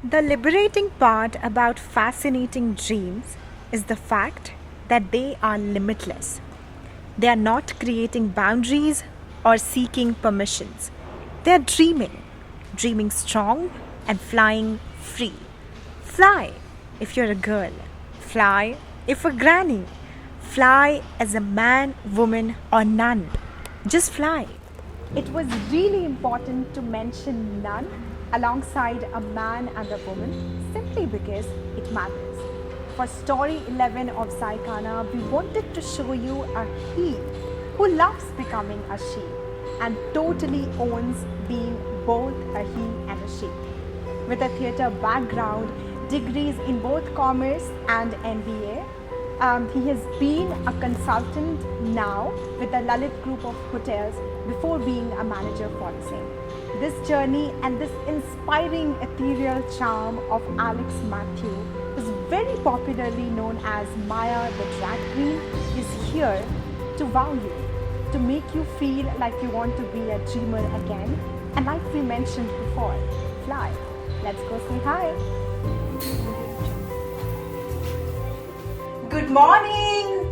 The liberating part about fascinating dreams is the fact that they are limitless. They are not creating boundaries or seeking permissions. They are dreaming strong and flying free. Fly if you're a girl, fly if a granny, fly as a man, woman, or none. Just fly. It was really important to mention none alongside a man and a woman simply because it matters. For story 11 of Saikana, we wanted to show you a he who loves becoming a she and totally owns being both a he and a she. With a theatre background, degrees in both commerce and MBA, he has been a consultant now with the Lalit Group of hotels before being a manager for the same. This journey and this inspiring ethereal charm of Alex Matthew, who is very popularly known as Maya the Drag Queen, is here to wow you, to make you feel like you want to be a dreamer again. And like we mentioned before, fly. Let's go say hi. Good morning.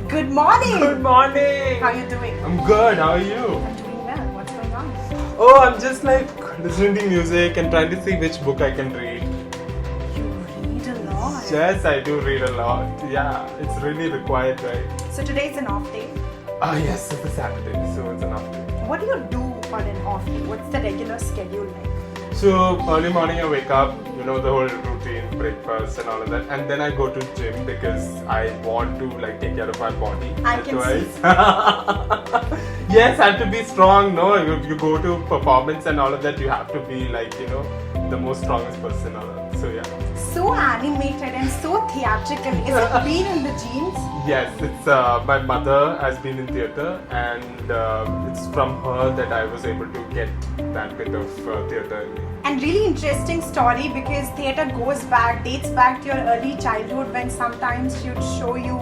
Good morning. Good morning. How are you doing? I'm good. How are you? I'm doing well. What's going on? Oh, I'm just like listening to music and trying to see which book I can read. You read a lot. Yes, I do read a lot. Yeah, it's really required, right? So today's an off day. Yes, it's a Saturday, so it's an off day. What do you do on an off day? What's the regular schedule like? So early morning I wake up, you know, the whole routine, breakfast and all of that, and then I go to gym because I want to like take care of my body. I can see. Yes, I have to be strong. No, you go to performance and all of that, you have to be like, you know, the most strongest person. All that. So yeah. So animated and so theatrical. Is it been in the genes? Yes, it's my mother has been in theatre, and it's from her that I was able to get that bit of theatre in me. And really interesting story because theatre dates back to your early childhood when sometimes she'd show you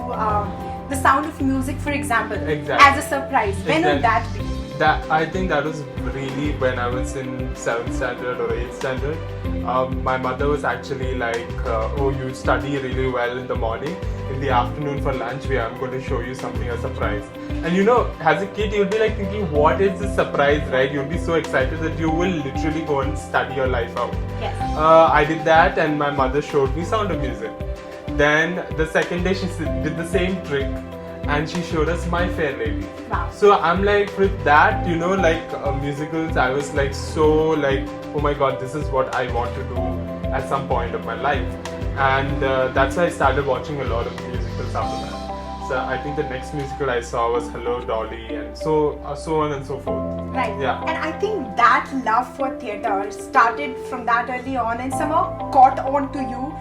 the Sound of Music, for example, Exactly. as a surprise. When would that be? I think that was really when I was in 7th standard or 8th standard. My mother was actually like, oh, you study really well in the morning. In the afternoon for lunch, I'm going to show you something, a surprise. And you know, as a kid, you'll be like thinking, what is this surprise, right? You'll be so excited that you will literally go and study your life out. Yes. I did that, and my mother showed me Sound of Music. Then the second day, she did the same trick, and she showed us My Fair Lady. Wow. So I'm like, with that, you know, like musicals, I was like so like, oh my god, this is what I want to do at some point of my life. And that's why I started watching a lot of musicals after that. So I think the next musical I saw was Hello Dolly, and so on and so forth. Right. Yeah. And I think that love for theatre started from that early on and somehow caught on to you.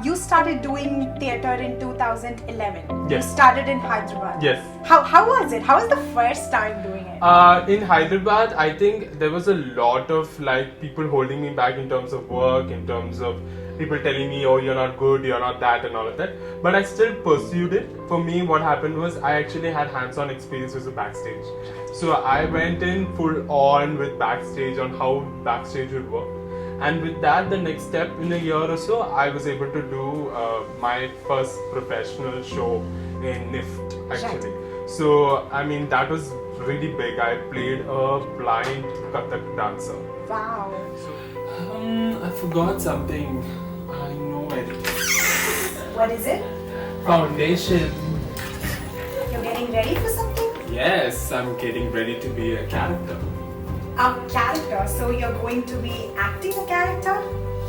You started doing theatre in 2011. Yes. You started in Hyderabad. Yes. How was it? How was the first time doing it? In Hyderabad, I think there was a lot of like people holding me back in terms of work, in terms of people telling me, oh, you're not good, you're not that, and all of that. But I still pursued it. For me, what happened was I actually had hands-on experience with the backstage. So I went in full on with backstage on how backstage would work. And with that, the next step in a year or so, I was able to do my first professional show in NIFT actually. So I mean, that was really big. I played a blind Kathak dancer. Wow. I forgot something. I know it. What is it? Foundation. You're getting ready for something? Yes, I'm getting ready to be a character. A character. So you're going to be acting a character?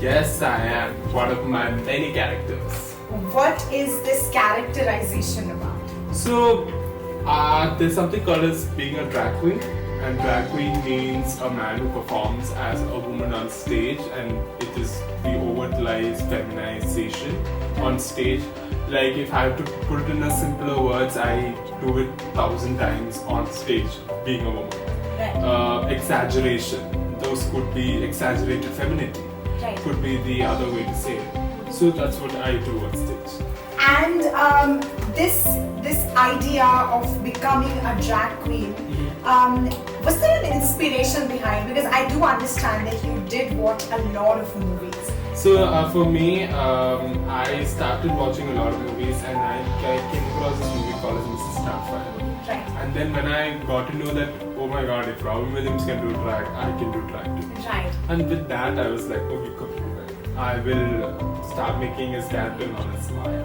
Yes, I am one of my many characters. What is this characterization about? So, there's something called as being a drag queen. And drag queen means a man who performs as a woman on stage, and it is the overtlies feminization on stage. Like, if I have to put it in a simpler words, I do it 1,000 times on stage, being a woman. Right. Exaggeration, those could be exaggerated femininity. Right. Could be the other way to say it. So that's what I do on stage. And this idea of becoming a drag queen, was there an inspiration behind? Because I do understand that you did watch a lot of movies. So for me, I started watching a lot of movies, and I came across this movie called as Mrs. Starfire. Right. And then when I got to know that, oh my god, if Robin Williams can do drag, I can do drag too. Right. And with that, I was like, okay, computer, I will start making his character known as Maya.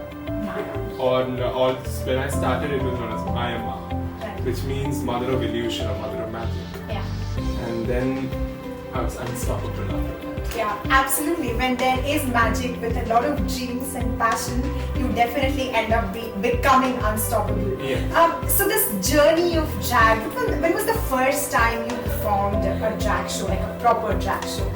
Or when I started, it was known as Maya Ma, Right. which means mother of illusion or mother of magic. Yeah. And then I was unstoppable after that. Yeah, absolutely. When there is magic with a lot of dreams and passion, you definitely end up becoming unstoppable. Yeah. So this journey of drag, when was the first time you performed a drag show, like a proper drag show?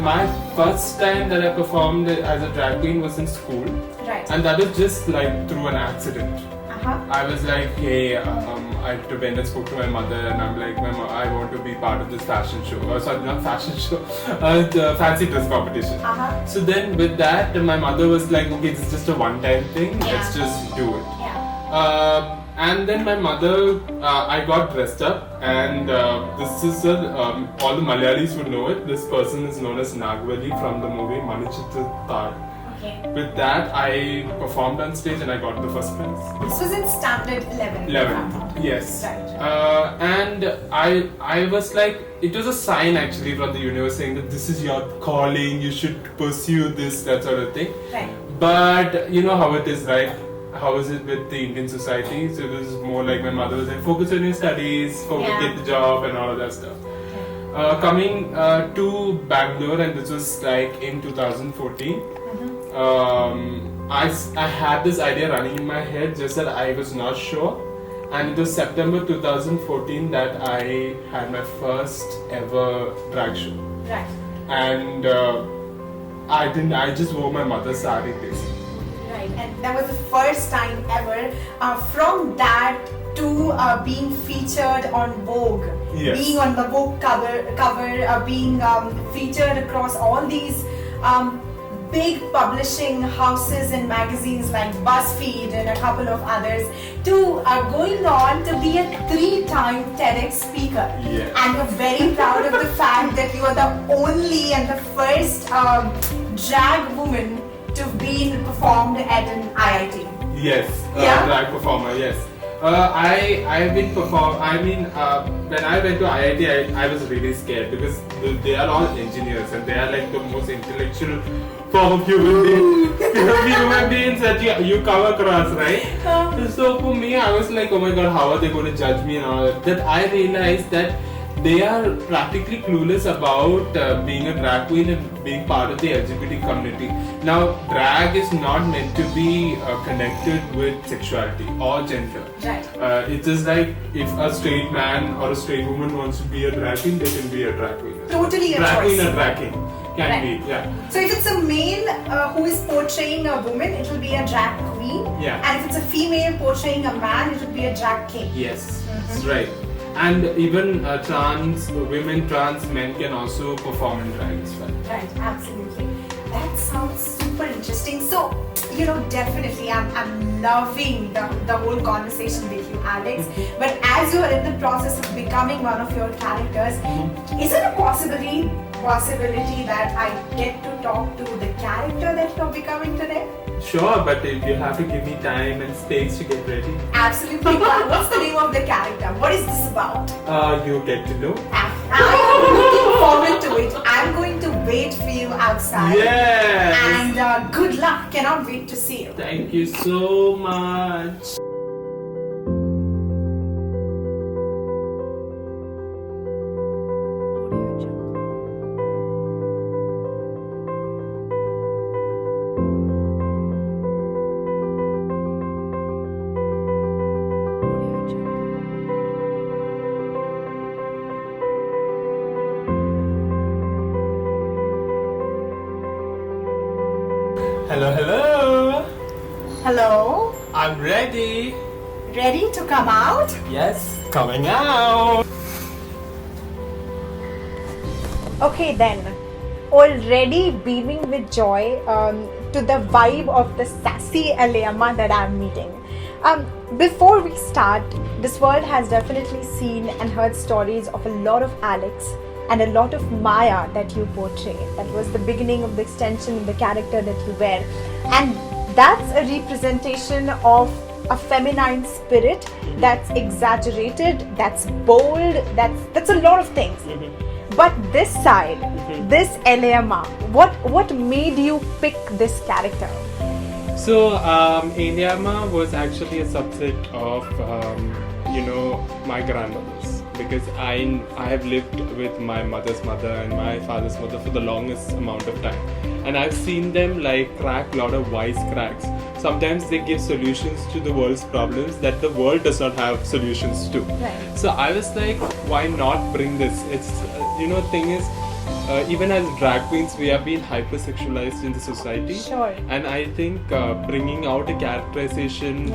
My first time that I performed as a drag queen was in school. Right. And that was just like through an accident. Uh-huh. I was like, hey, I went and spoke to my mother, and I'm like, Mama, I want to be part of this fashion show. Sorry, not fashion show, the fancy dress competition. Uh-huh. So then with that, my mother was like, okay, this is just a one-time thing, Yeah. let's just do it. Yeah. And then my mother, I got dressed up, and this is all the Malayalis would know it. This person is known as Nagwali from the movie Manichitra Tar. Okay. With that, I performed on stage and I got the first prize. This was in standard 11. 11, yes. Right. And I was like, it was a sign actually from the universe saying that this is your calling, you should pursue this, that sort of thing. Right. But you know how it is, right? How is it with the Indian society? So it was more like my mother was like, focus on your studies, Yeah. get the job and all of that stuff. Coming to Bangalore, and this was like in 2014. I had this idea running in my head, just that I was not sure. And it was September 2014 that I had my first ever drag show. Right. And I just wore my mother's sari basically. Right, and that was the first time ever. From that to being featured on Vogue, Yes. being on the Vogue cover, being featured across all these big publishing houses and magazines like BuzzFeed and a couple of others, to going on to be a 3-time TEDx speaker. Yes. And we're very proud of the fact that you are the only and the first drag woman to have been performed at an IIT. Yes, Yeah? drag performer, yes. I've been when I went to IIT, I was really scared because they are all engineers and they are like the most intellectual form of human beings that you come across, right? So for me, I was like, oh my god, how are they going to judge me and all that? That I realized that they are practically clueless about being a drag queen and being part of the LGBT community. Now, drag is not meant to be connected with sexuality or gender. Right. It is like if a straight man or a straight woman wants to be a drag queen, they can be a drag queen. Totally a drag choice. queen or drag king can Right. be, yeah. So if it's a male who is portraying a woman, it will be a drag queen. Yeah. And if it's a female portraying a man, it will be a drag king. Yes, that's right. And even trans men can also perform in drag as well. Right, absolutely. That sounds super interesting. So, definitely I'm loving the whole conversation with you, Alex. But as you are in the process of becoming one of your characters, is it a possibility that I get to talk to the character that you're becoming today? Sure, but you have to give me time and space to get ready. Absolutely. What's the name of the character? What is this about? You get to know. I'm looking forward to it. I'm going to wait for you outside. Yes. And good luck. Cannot wait to see you. Thank you so much. Hello, hello. Hello? I'm ready. Ready to come out? Yes, coming out. Okay then. Already beaming with joy to the vibe of the sassy Eliama that I'm meeting. Before we start, this world has definitely seen and heard stories of a lot of Alex and a lot of Maya that you portray. That was the beginning of the extension of the character that you wear. And that's a representation of a feminine spirit that's exaggerated, that's bold, that's a lot of things. But this side, this Eliama, what made you pick this character? So, Eliama was actually a subset of, my grandmother's, because I have lived with my mother's mother and my father's mother for the longest amount of time, and I've seen them like crack a lot of wise cracks. Sometimes they give solutions to the world's problems that the world does not have solutions to. Right. So I was like, why not bring this? It's thing is, even as drag queens, we have been hypersexualized in the society. Sure. And I think bringing out a characterization,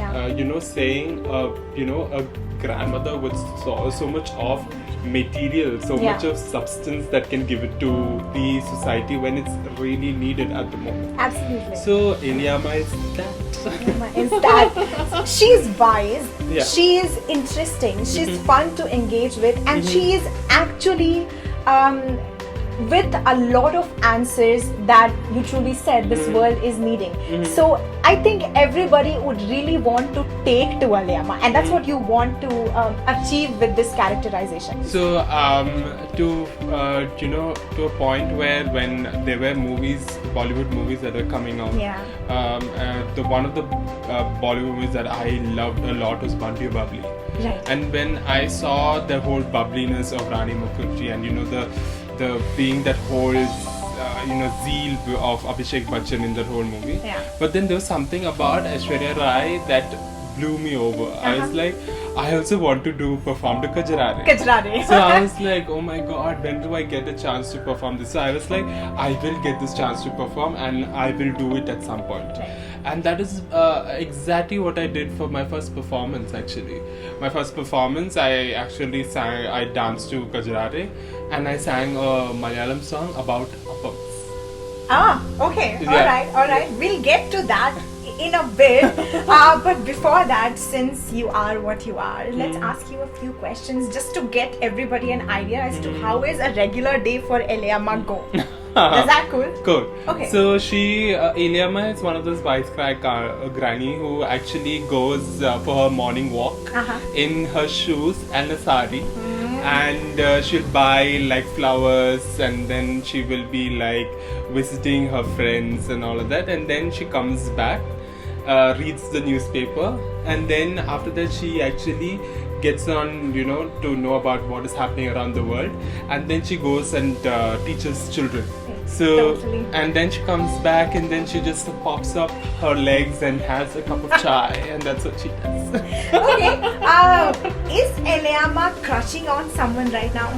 saying, a grandmother with so much of material, so much of substance that can give it to the society when it's really needed at the moment. Absolutely. So Eliama is that. Is that she's wise, Yeah. she is interesting, she's fun to engage with, and she is actually with a lot of answers that you truly said this world is needing. So I think everybody would really want to take to Eliama, and that's what you want to achieve with this characterization. So to a point where when there were movies, Bollywood movies that were coming out, the one of the Bollywood movies that I loved a lot was Bunty Bubbly. Right. And when I saw the whole bubbliness of Rani Mukherjee and the being that whole zeal of Abhishek Bachchan in that whole movie, but then there was something about Aishwarya Rai that blew me over. I was like, I also want to perform to Kajrare. Kajrare. So I was like, oh my god, when do I get a chance to perform this? So I was like, I will get this chance to perform and I will do it at some point. Right. And that is exactly what I did for my first performance actually. My first performance, I actually danced to Kajrare and I sang a Malayalam song about uppams. Okay. Yeah. Alright. We'll get to that in a bit. But before that, since you are what you are, let's ask you a few questions just to get everybody an idea as to how is a regular day for Eliama go. Is that cool? Cool. Okay. So Eliama is one of those wisecrack granny who actually goes for her morning walk in her shoes and a sari. And she'll buy like flowers and then she will be like visiting her friends and all of that, and then she comes back, reads the newspaper, and then after that she actually gets on to know about what is happening around the world, and then she goes and teaches children. So Totally. and then she comes back and then she just pops up her legs and has a cup of chai and that's what she does. Okay. Is Eliama crushing on someone right now?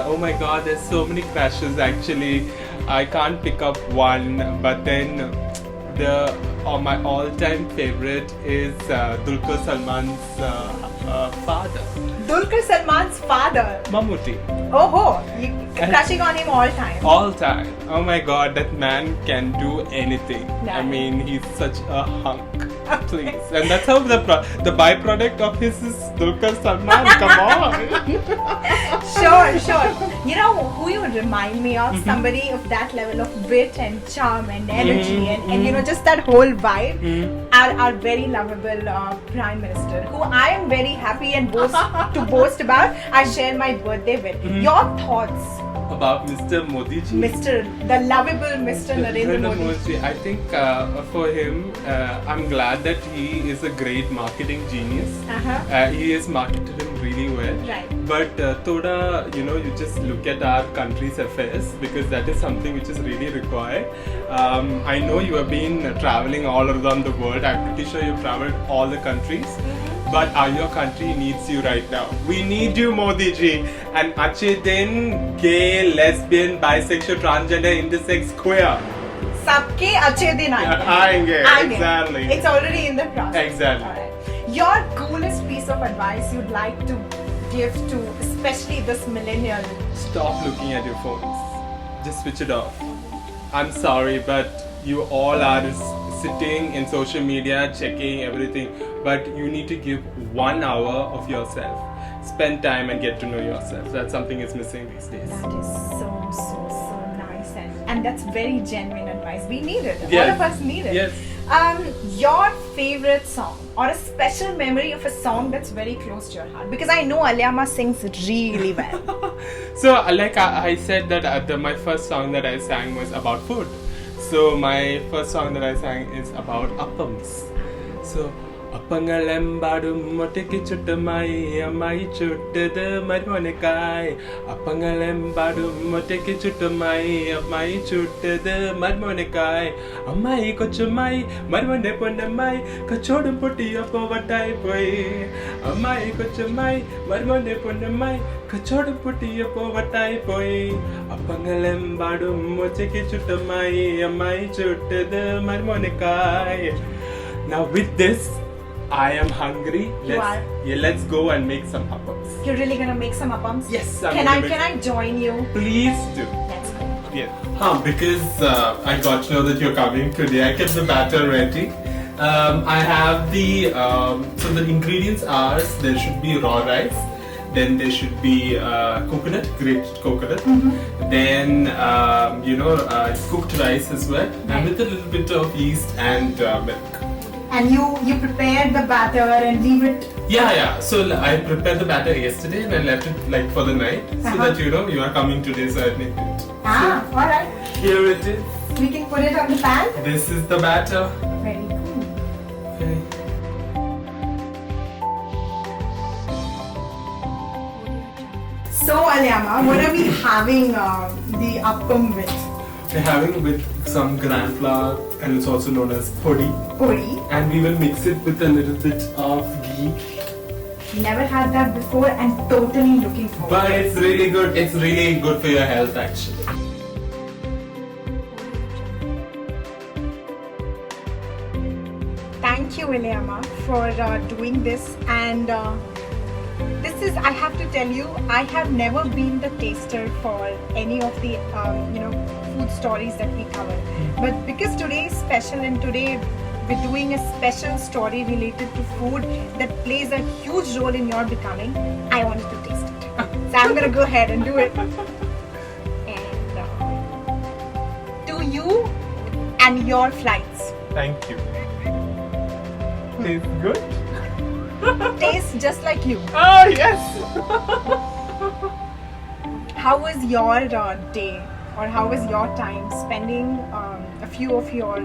Oh my god, there's so many crashes actually. I can't pick up one, but then my all-time favorite is Dulquer Salman's father. Dulquer Salman's father. Mammootty. Oh, you crushing on him all time. All time. Oh my god, that man can do anything. Nice. I mean, he's such a hunk. Please. And that's how the byproduct of his is Dulquer Salman. Come on. Sure. You know who you remind me of? Somebody of that level of wit and charm and energy and just that whole vibe. Our very lovable Prime Minister, who I am very happy and boast about. I share my birthday with. Your thoughts? About Mr. Modi ji. The lovable Mr. Narendra Modi. I think for him, I'm glad that he is a great marketing genius. He has marketed him really well. Right. But thoda, you just look at our country's affairs because that is something which is really required. I know you have been traveling all around the world. I'm pretty sure you've traveled all the countries. But your country needs you right now. We need you, Modi ji. And अच्छे दिन gay, lesbian, bisexual, transgender, intersex, queer. सबके अच्छे दिन आएंगे. Exactly. It's already in the process. Exactly. Alright. Your coolest piece of advice you'd like to give to especially this millennial? Stop looking at your phones. Just switch it off. I'm sorry, but you all are sitting in social media checking everything, but you need to give 1 hour of yourself. Spend time and get to know yourself. That's something is missing these days. That is so nice, and that's very genuine advice. We need it. Yes. All of us need it. Yes. Your favorite song or a special memory of a song that's very close to your heart? Because I know Alyama sings really well. So, like I said that my first song that I sang was about food. So my first song that I sang is about appams. So Appangalembadum moteki chuttamai ammai chuttadu marmonekai. Appangalembadum moteki chuttamai ammai chuttadu marmonekai. Ammai kochumai marmone ponnamai kachodum pottiya povattai poi. Ammai kochumai marmone ponnamai kachodum pottiya povattai poi. Appangalembadum moteki chuttamai ammai chuttadu marmonekai. Now with this, I am hungry. Let's go and make some appams. You're really gonna make some appams? Yes. Can I join you? Please do. Let's go. Yeah. Because I got to know that you're coming today. I kept the batter ready. I have the so the ingredients are there should be raw rice, then there should be coconut, grated coconut, then cooked rice as well, and with a little bit of yeast and milk. And you prepared the batter and leave it. Yeah. So I prepared the batter yesterday and I left it like for the night, so that you are coming today, so I made it. Alright. Here it is. We can put it on the pan. This is the batter. Very cool. Okay. So Alyama, what are we having the appam with? We're having with some gram flour, and it's also known as podi. Podi. And we will mix it with a little bit of ghee. Never had that before and totally looking forward. But it's really good. It's really good for your health actually. Thank you, Alyama, for doing this. And this is, I have to tell you, I have never been the taster for any of the food stories that we cover. But because today is special and today we're doing a special story related to food that plays a huge role in your becoming, I wanted to taste it. So I'm gonna go ahead and do it. And to you and your flights. Thank you. Tastes good? Tastes just like you. Oh yes! How was your day, or how was your time spending a few of your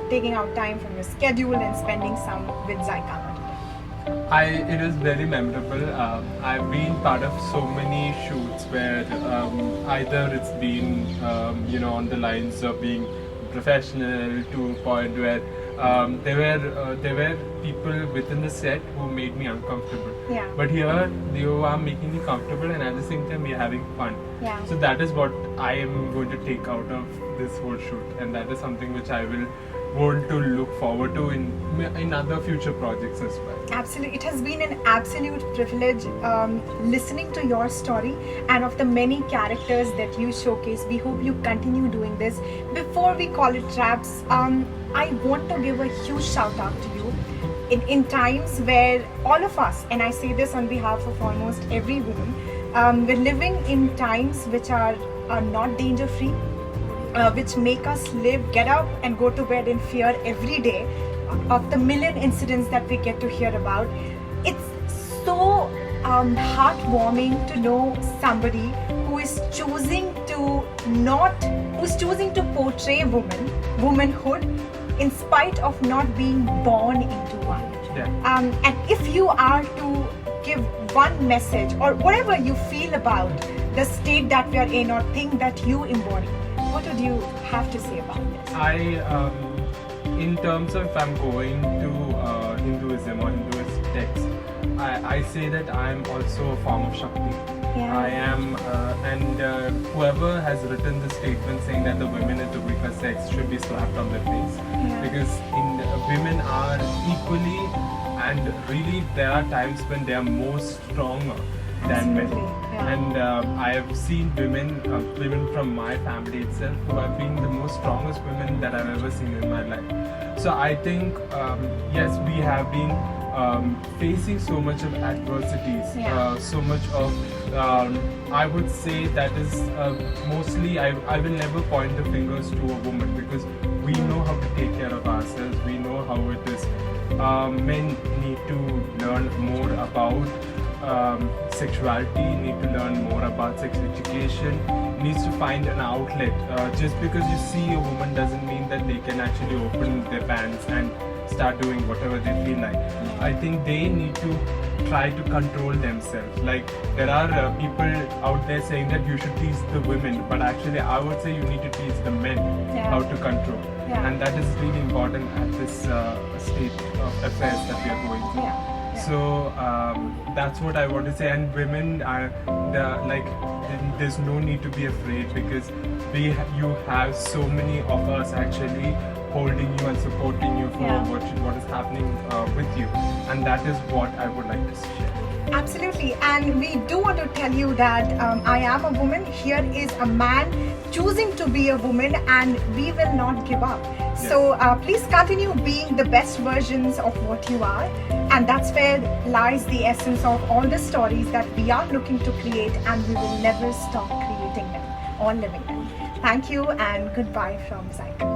taking out time from your schedule and spending some with Zyka? It was very memorable. I've been part of so many shoots where either it's been on the lines of being professional to a point where there were people within the set who made me uncomfortable. Yeah. But here you are making me comfortable, and at the same time we're having fun. Yeah. So that is what I am going to take out of this whole shoot, and that is something which I will want to look forward to in other future projects as well. Absolutely, it has been an absolute privilege listening to your story and of the many characters that you showcase. We hope you continue doing this. Before we call it wraps, I want to give a huge shout out to you. In times where all of us, and I say this on behalf of almost every woman, we're living in times which are not danger free, which make us get up and go to bed in fear every day of the million incidents that we get to hear about. It's so heartwarming to know somebody who is choosing to portray womanhood in spite of not being born into one. Yeah. And if you are to give one message or whatever you feel about the state that we are in or thing that you embody, what would you have to say about this? In terms of if I'm going to Hinduism or Hinduist texts, I say that I am also a form of Shakti. Yeah. I am, and whoever has written the statement saying that the women is the weaker sex should be slapped on their face. Yeah. Because women are equally, and really there are times when they are more stronger than men. Absolutely, yeah. And I have seen women from my family itself who have been the most strongest women that I've ever seen in my life. So I think yes, we have been facing so much of adversities, Yeah. so much of I would say that is mostly I will never point the fingers to a woman, because we know how to take care of ourselves. We know how it is. Men need to learn more about sexuality, need to learn more about sex education, needs to find an outlet. Just because you see a woman doesn't mean that they can actually open their pants and start doing whatever they feel like. I think they need to try to control themselves. Like, there are people out there saying that you should teach the women, but actually I would say you need to teach the men Yeah. how to control. Yeah. And that is really important at this state of affairs that we are going through. Yeah. Yeah. So that's what I want to say. And women are there's no need to be afraid, because you have so many of us actually holding you and supporting you for Yeah. what is happening with you, and that is what I would like to share. Absolutely, and we do want to tell you that I am a woman. Here is a man choosing to be a woman, and we will not give up. So please continue being the best versions of what you are, and that's where lies the essence of all the stories that we are looking to create, and we will never stop creating them or living them. Thank you, and goodbye from Zycon.